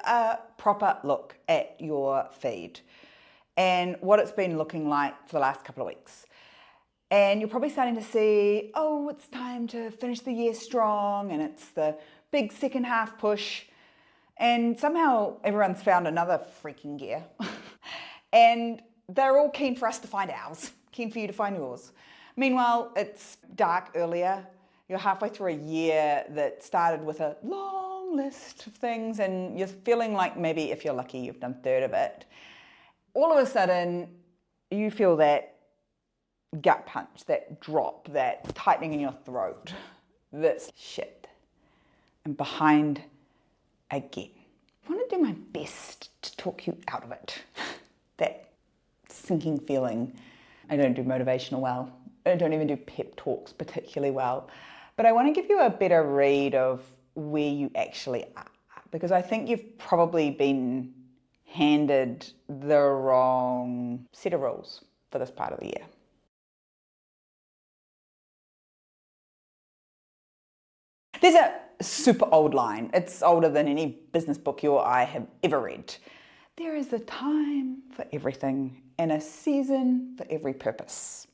a proper look at your feed and what it's been looking like for the last couple of weeks. And you're probably starting to see, oh, it's time to finish the year strong, and it's the big second half push. And somehow everyone's found another freaking gear. And they're all keen for us to find ours, keen for you to find yours. Meanwhile, it's dark earlier. You're halfway through a year that started with a long list of things, and you're feeling like maybe, if you're lucky, you've done a third of it. All of a sudden, you feel that gut punch, that drop, that tightening in your throat. This shit. I'm behind again. I want to do my best to talk you out of it. That sinking feeling. I don't do motivational well. I don't even do pep talks particularly well. But I want to give you a better read of where you actually are, because I think you've probably been handed the wrong set of rules for this part of the year. There's a super old line. It's older than any business book you or I have ever read. There is a time for everything and a season for every purpose.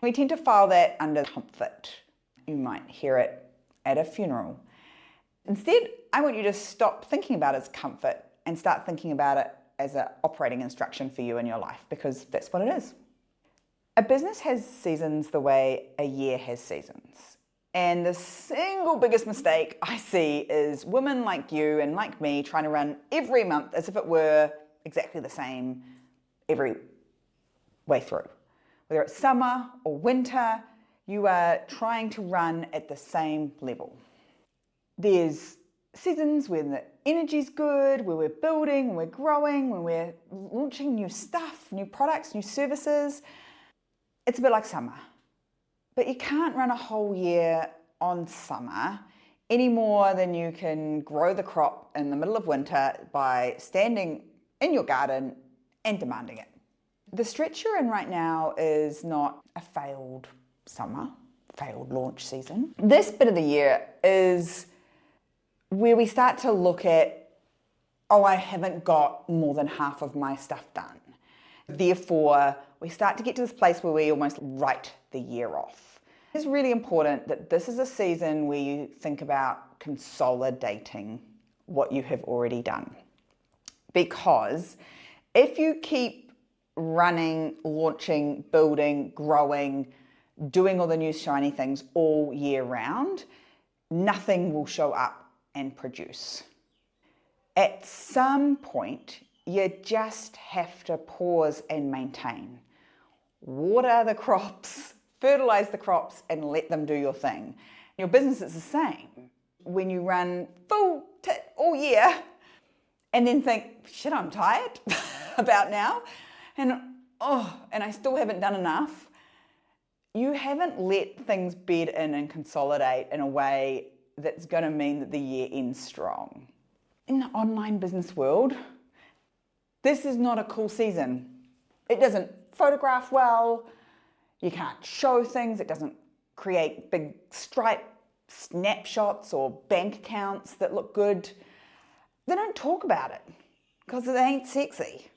We tend to file that under comfort. You might hear it at a funeral. Instead, I want you to stop thinking about it as comfort and start thinking about it as an operating instruction for you in your life, because that's what it is. A business has seasons the way a year has seasons. And the single biggest mistake I see is women like you and like me trying to run every month as if it were exactly the same every way through. Whether it's summer or winter, you are trying to run at the same level. There's seasons when the energy's good, where we're building, when we're growing, when we're launching new stuff, new products, new services. It's a bit like summer. But you can't run a whole year on summer any more than you can grow the crop in the middle of winter by standing in your garden and demanding it. The stretch you're in right now is not a failed summer, failed launch season. This bit of the year is where we start to look at, oh, I haven't got more than half of my stuff done. Therefore, we start to get to this place where we almost write the year off. It's really important that this is a season where you think about consolidating what you have already done. Because if you keep running, launching, building, growing, doing all the new shiny things all year round, nothing will show up and produce. At some point, you just have to pause and maintain. Water the crops, fertilize the crops, and let them do your thing. Your business is the same. When you run full tit all year and then think, shit, I'm tired about now, and I still haven't done enough, you haven't let things bed in and consolidate in a way that's going to mean that the year ends strong. In the online business world, this is not a cool season. It doesn't photograph well, you can't show things, it doesn't create big stripe snapshots or bank accounts that look good. They don't talk about it because it ain't sexy.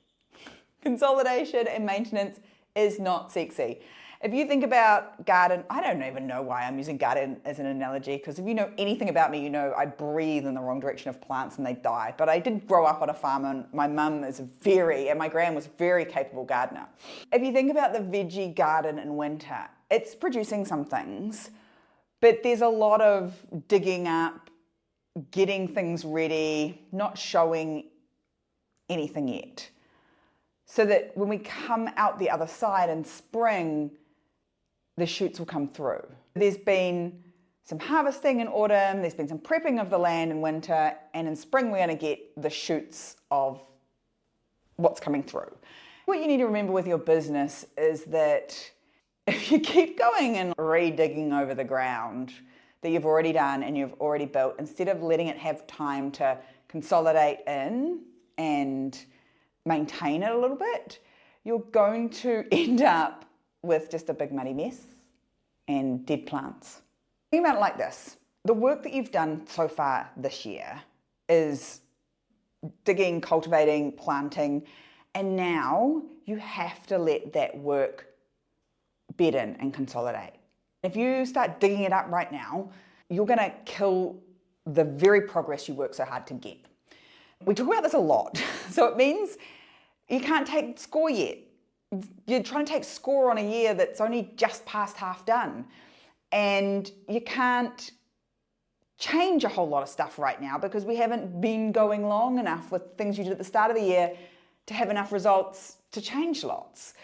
Consolidation and maintenance is not sexy. If you think about garden, I don't even know why I'm using garden as an analogy, because if you know anything about me, you know I breathe in the wrong direction of plants and they die. But I did grow up on a farm, and my mum is and my gran was a very capable gardener. If you think about the veggie garden in winter, it's producing some things, but there's a lot of digging up, getting things ready, not showing anything yet. So that when we come out the other side in spring, the shoots will come through. There's been some harvesting in autumn, there's been some prepping of the land in winter, and in spring we're going to get the shoots of what's coming through. What you need to remember with your business is that if you keep going and re-digging over the ground that you've already done and you've already built, instead of letting it have time to consolidate in and maintain it a little bit, you're going to end up with just a big muddy mess and dead plants. Think about it like this. The work that you've done so far this year is digging, cultivating, planting, and now you have to let that work bed in and consolidate. If you start digging it up right now, you're going to kill the very progress you work so hard to get. We talk about this a lot. So it means you can't take score yet. You're trying to take score on a year that's only just past half done. And you can't change a whole lot of stuff right now because we haven't been going long enough with things you did at the start of the year to have enough results to change lots.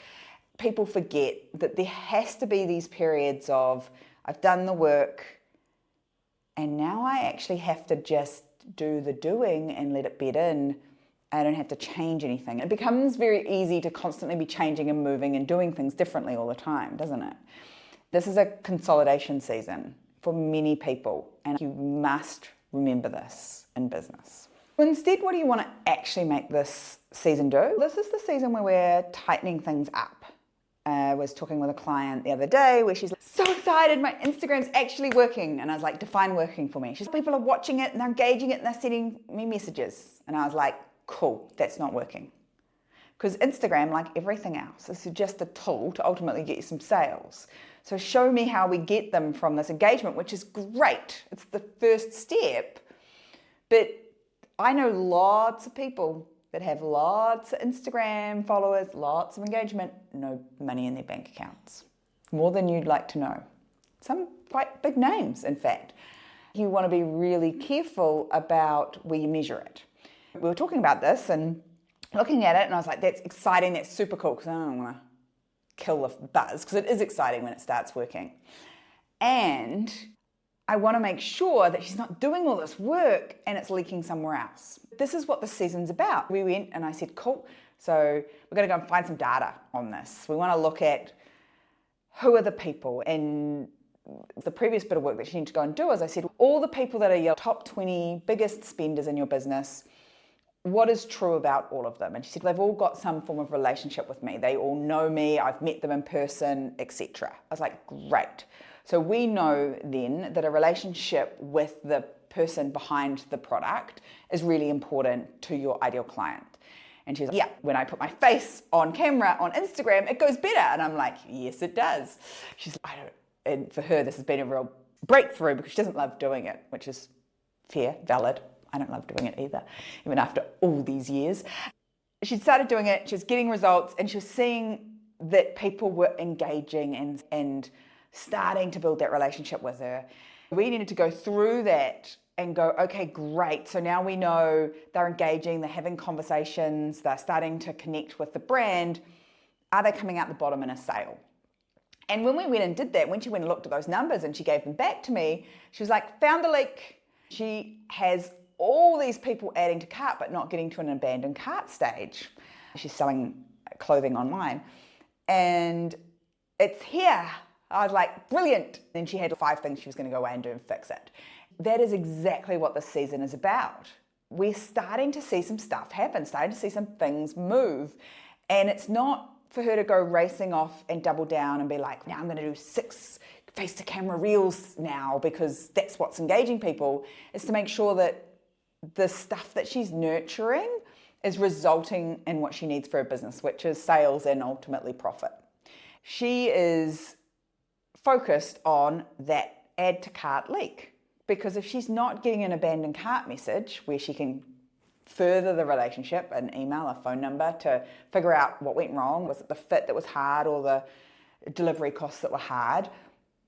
People forget that there has to be these periods of, I've done the work and now I actually have to just do the doing and let it bed in. I don't have to change anything. It becomes very easy to constantly be changing and moving and doing things differently all the time, doesn't it? This is a consolidation season for many people, and you must remember this in business. Instead, what do you want to actually make this season do? This is the season where we're tightening things up. I was talking with a client the other day where she's like, so excited, my Instagram's actually working. And I was like, define working for me. She's like, people are watching it and they're engaging it and they're sending me messages. And I was like, cool, that's not working. Because Instagram, like everything else, is just a tool to ultimately get you some sales. So show me how we get them from this engagement, which is great. It's the first step. But I know lots of people that have lots of Instagram followers, lots of engagement, no money in their bank accounts. More than you'd like to know. Some quite big names, in fact. You want to be really careful about where you measure it. We were talking about this and looking at it, and I was like, that's exciting, that's super cool, because I don't want to kill the buzz, because it is exciting when it starts working. And I want to make sure that she's not doing all this work and it's leaking somewhere else. This is what the season's about. We went and I said, cool, so we're going to go and find some data on this. We want to look at who are the people. And the previous bit of work that she needed to go and do is I said, all the people that are your top 20 biggest spenders in your business, what is true about all of them? And she said, they've all got some form of relationship with me. They all know me, I've met them in person, etc. I was like, great. So we know then that a relationship with the person behind the product is really important to your ideal client. And she's like, yeah, when I put my face on camera on Instagram, it goes better. And I'm like, yes, it does. She's like, and for her, this has been a real breakthrough because she doesn't love doing it, which is fair, valid. I don't love doing it either, even after all these years. She started doing it, she was getting results, and she was seeing that people were engaging and starting to build that relationship with her. We needed to go through that and go, okay, great. So now we know they're engaging, they're having conversations, they're starting to connect with the brand. Are they coming out the bottom in a sale? And when we went and did that, when she went and looked at those numbers and she gave them back to me, she was like, found the leak. She has all these people adding to cart but not getting to an abandoned cart stage. She's selling clothing online. And it's here. I was like, brilliant. Then she had 5 things she was going to go away and do and fix it. That is exactly what this season is about. We're starting to see some stuff happen, starting to see some things move. And it's not for her to go racing off and double down and be like, now I'm going to do 6 face-to-camera reels now because that's what's engaging people. It's to make sure that the stuff that she's nurturing is resulting in what she needs for her business, which is sales and ultimately profit. She is focused on that add to cart leak, because if she's not getting an abandoned cart message where she can further the relationship, an email, a phone number to figure out what went wrong, was it the fit that was hard or the delivery costs that were hard,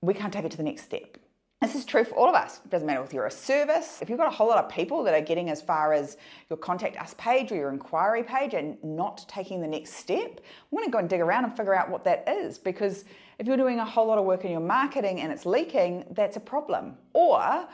we can't take it to the next step. This is true for all of us. It doesn't matter if you're a service. If you've got a whole lot of people that are getting as far as your contact us page or your inquiry page and not taking the next step, we want to go and dig around and figure out what that is, because if you're doing a whole lot of work in your marketing and it's leaking, that's a problem. Or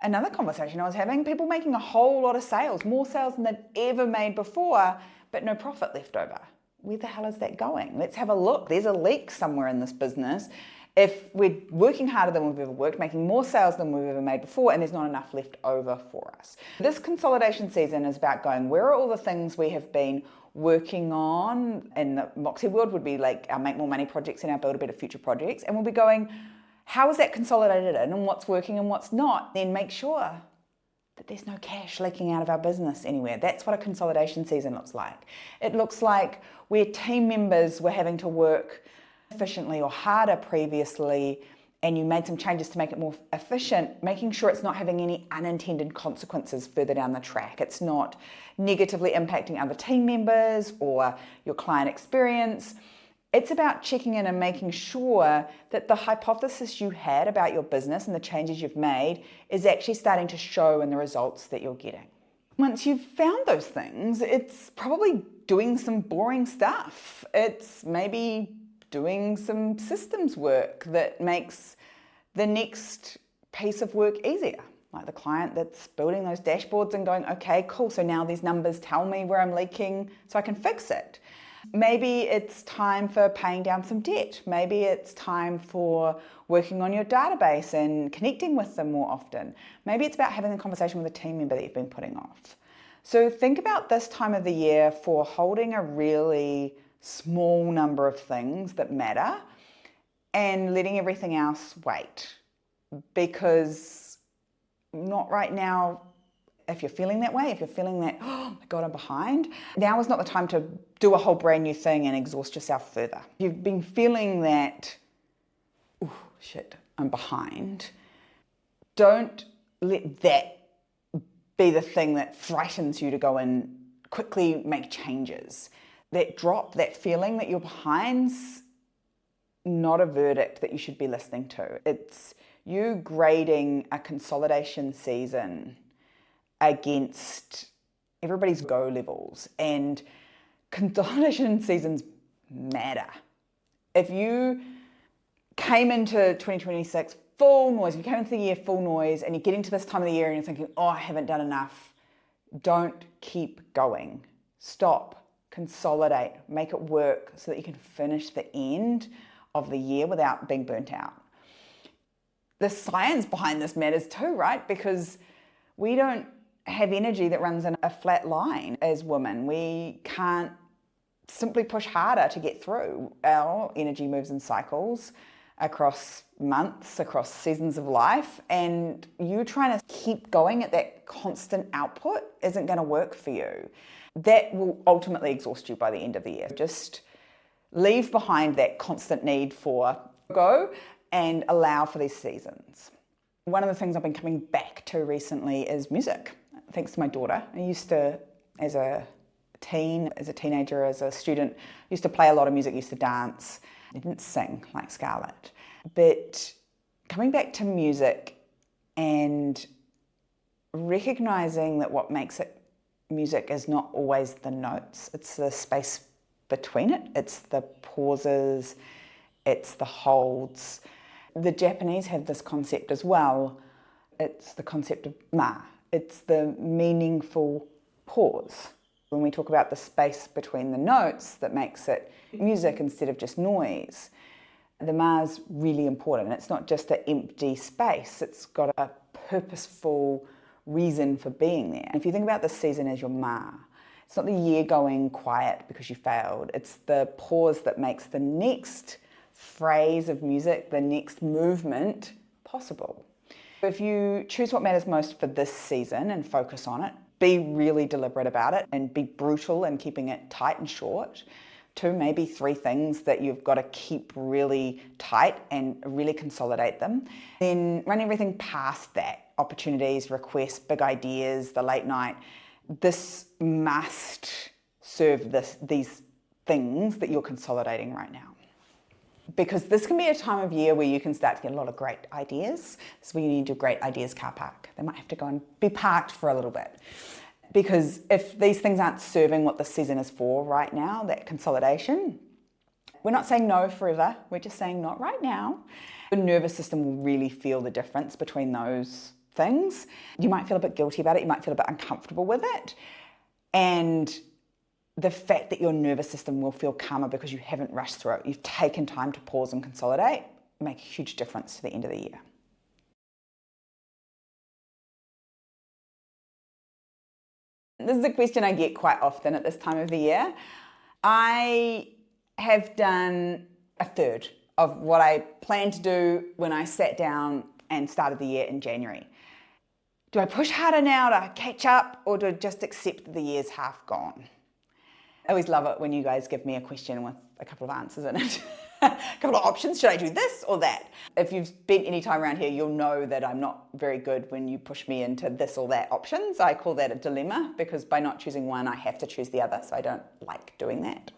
another conversation I was having, people making a whole lot of sales, more sales than they'd ever made before, but no profit left over. Where the hell is that going? Let's have a look. There's a leak somewhere in this business. If we're working harder than we've ever worked, making more sales than we've ever made before, and there's not enough left over for us. This consolidation season is about going, where are all the things we have been working on? In the Moxie world would be like our Make More Money projects and our Build a Better Future projects. And we'll be going, how is that consolidated in and what's working and what's not? Then make sure that there's no cash leaking out of our business anywhere. That's what a consolidation season looks like. It looks like where team members were having to work efficiently or harder previously, and you made some changes to make it more efficient, making sure it's not having any unintended consequences further down the track. It's not negatively impacting other team members or your client experience. It's about checking in and making sure that the hypothesis you had about your business and the changes you've made is actually starting to show in the results that you're getting. Once you've found those things, it's probably doing some boring stuff. It's maybe doing some systems work that makes the next piece of work easier. Like the client that's building those dashboards and going, okay, cool, so now these numbers tell me where I'm leaking so I can fix it. Maybe it's time for paying down some debt. Maybe it's time for working on your database and connecting with them more often. Maybe it's about having a conversation with a team member that you've been putting off. So think about this time of the year for holding a really small number of things that matter and letting everything else wait. Because not right now, if you're feeling that way, if you're feeling that, oh my God, I'm behind, now is not the time to do a whole brand new thing and exhaust yourself further. If you've been feeling that, oh shit, I'm behind, don't let that be the thing that frightens you to go and quickly make changes. That drop, that feeling that you're behind's not a verdict that you should be listening to. It's you grading a consolidation season against everybody's go levels, and consolidation seasons matter. If you came into 2026 full noise, if you came into the year full noise and you're getting to this time of the year and you're thinking, oh, I haven't done enough, don't keep going. Stop, consolidate, make it work so that you can finish the end of the year without being burnt out. The science behind this matters too, right? Because we don't have energy that runs in a flat line as women. We can't simply push harder to get through. Our energy moves in cycles across months, across seasons of life, and you trying to keep going at that constant output isn't going to work for you. That will ultimately exhaust you by the end of the year. Just leave behind that constant need for go and allow for these seasons. One of the things I've been coming back to recently is music. Thanks to my daughter. I used to, as a teenager, as a student, used to play a lot of music, used to dance. I didn't sing like Scarlett. But coming back to music and recognizing that what makes it music is not always the notes, it's the space between it, it's the pauses, it's the holds. The Japanese have this concept as well. It's the concept of ma. It's the meaningful pause. When we talk about the space between the notes that makes it music instead of just noise, the ma's really important. It's not just an empty space. It's got a purposeful reason for being there. If you think about this season as your ma, it's not the year going quiet because you failed. It's the pause that makes the next phrase of music, the next movement possible. If you choose what matters most for this season and focus on it, be really deliberate about it and be brutal in keeping it tight and short. 2, maybe 3 things that you've got to keep really tight and really consolidate them. Then run everything past that. Opportunities, requests, big ideas, the late night. This must serve these things that you're consolidating right now. Because this can be a time of year where you can start to get a lot of great ideas. This is where you need your great ideas car park. They might have to go and be parked for a little bit. Because if these things aren't serving what the season is for right now, that consolidation, we're not saying no forever, we're just saying not right now. The nervous system will really feel the difference between those things. You might feel a bit guilty about it, you might feel a bit uncomfortable with it. And the fact that your nervous system will feel calmer because you haven't rushed through it, you've taken time to pause and consolidate, make a huge difference to the end of the year. This is a question I get quite often at this time of the year. I have done a third of what I planned to do when I sat down and started the year in January. Do I push harder now to catch up, or do I just accept that the year's half gone? I always love it when you guys give me a question with a couple of answers in it. A couple of options. Should I do this or that? If you've spent any time around here, you'll know that I'm not very good when you push me into this or that options. I call that a dilemma, because by not choosing one, I have to choose the other. So I don't like doing that.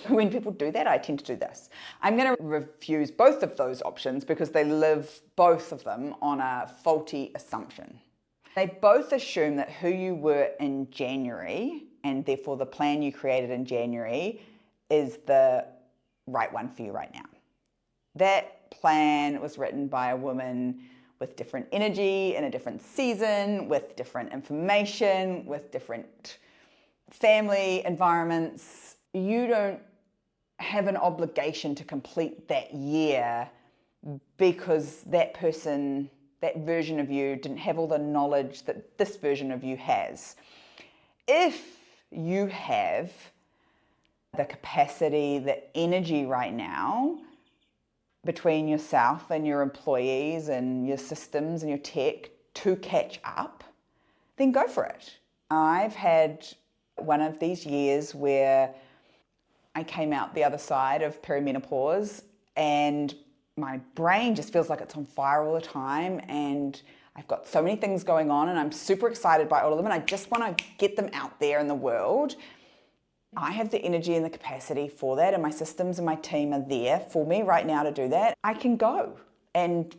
When people do that, I tend to do this. I'm going to refuse both of those options because they live, both of them, on a faulty assumption. They both assume that who you were in January, and therefore the plan you created in January, is the right one for you right now. That plan was written by a woman with different energy in a different season, with different information, with different family environments. You don't have an obligation to complete that year because that person, that version of you, didn't have all the knowledge that this version of you has. If you have the capacity, the energy right now between yourself and your employees and your systems and your tech to catch up, then go for it. I've had one of these years where I came out the other side of perimenopause and my brain just feels like it's on fire all the time, and I've got so many things going on and I'm super excited by all of them, and I just want to get them out there in the world. I have the energy and the capacity for that, and my systems and my team are there for me right now to do that. I can go and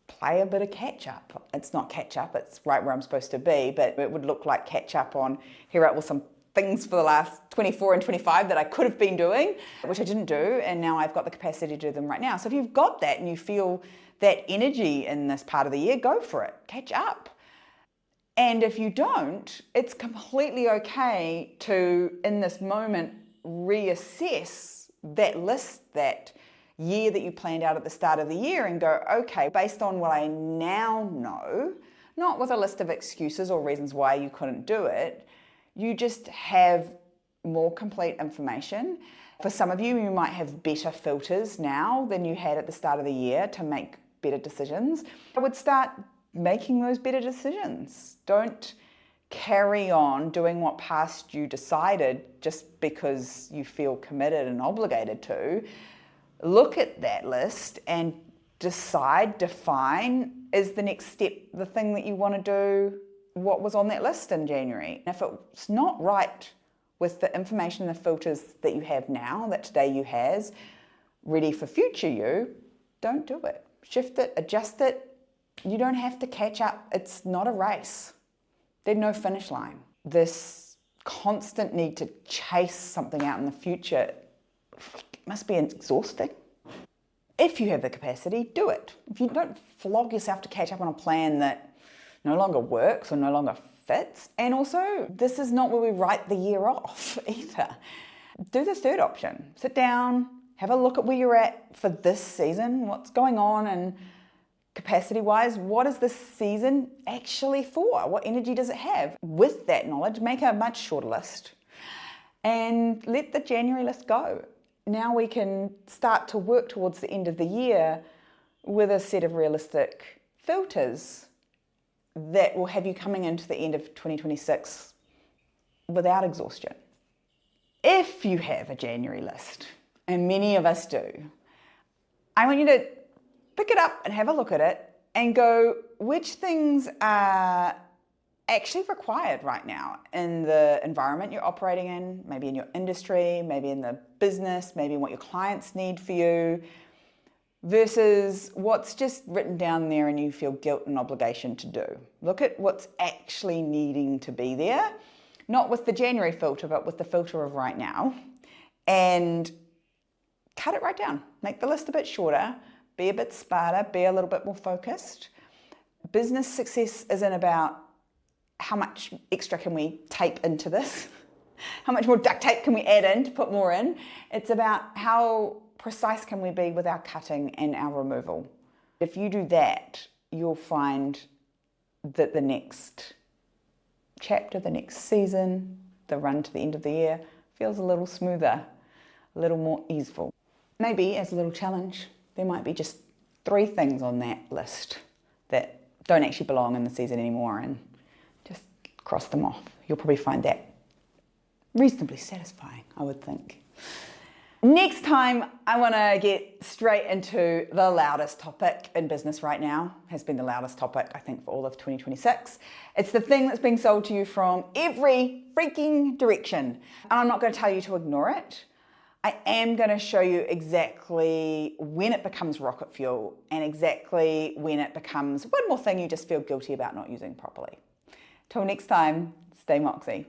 play a bit of catch up. It's not catch up, it's right where I'm supposed to be, but it would look like catch up on, here are some things for the last 24 and 25 that I could have been doing, which I didn't do, and now I've got the capacity to do them right now. So if you've got that and you feel that energy in this part of the year, go for it, catch up. And if you don't, it's completely okay to, in this moment, reassess that list, that year that you planned out at the start of the year, and go, okay, based on what I now know, not with a list of excuses or reasons why you couldn't do it, you just have more complete information. For some of you, you might have better filters now than you had at the start of the year to make better decisions. I would start making those better decisions. Don't carry on doing what past you decided just because you feel committed and obligated to. Look at that list and decide, define, is the next step the thing that you want to do what was on that list in January? And if it's not right with the information, the filters that you have now, that today you has, ready for future you, don't do it. Shift it, adjust it. You don't have to catch up. It's not a race. There's no finish line. This constant need to chase something out in the future must be exhausting. If you have the capacity, do it. If you don't flog yourself to catch up on a plan that no longer works or no longer fits, and also this is not where we write the year off either. Do the third option. Sit down, have a look at where you're at for this season, what's going on, and capacity-wise, what is this season actually for? What energy does it have? With that knowledge, make a much shorter list and let the January list go. Now we can start to work towards the end of the year with a set of realistic filters that will have you coming into the end of 2026 without exhaustion. If you have a January list, and many of us do, I want you to pick it up and have a look at it and go, which things are actually required right now in the environment you're operating in, maybe in your industry, maybe in the business, maybe in what your clients need for you, versus what's just written down there and you feel guilt and obligation to do. Look at what's actually needing to be there, not with the January filter, but with the filter of right now, and cut it right down. Make the list a bit shorter, be a bit smarter, be a little bit more focused. Business success isn't about how much extra can we tape into this, how much more duct tape can we add in to put more in. It's about how precise can we be with our cutting and our removal. If you do that, you'll find that the next chapter, the next season, the run to the end of the year feels a little smoother, a little more easeful. Maybe as a little challenge, there might be just 3 things on that list that don't actually belong in the season anymore, and just cross them off. You'll probably find that reasonably satisfying, I would think. Next time, I want to get straight into the loudest topic in business right now. Has been the loudest topic, I think, for all of 2026. It's the thing that's being sold to you from every freaking direction. And I'm not going to tell you to ignore it. I am going to show you exactly when it becomes rocket fuel and exactly when it becomes one more thing you just feel guilty about not using properly. Till next time, stay moxie.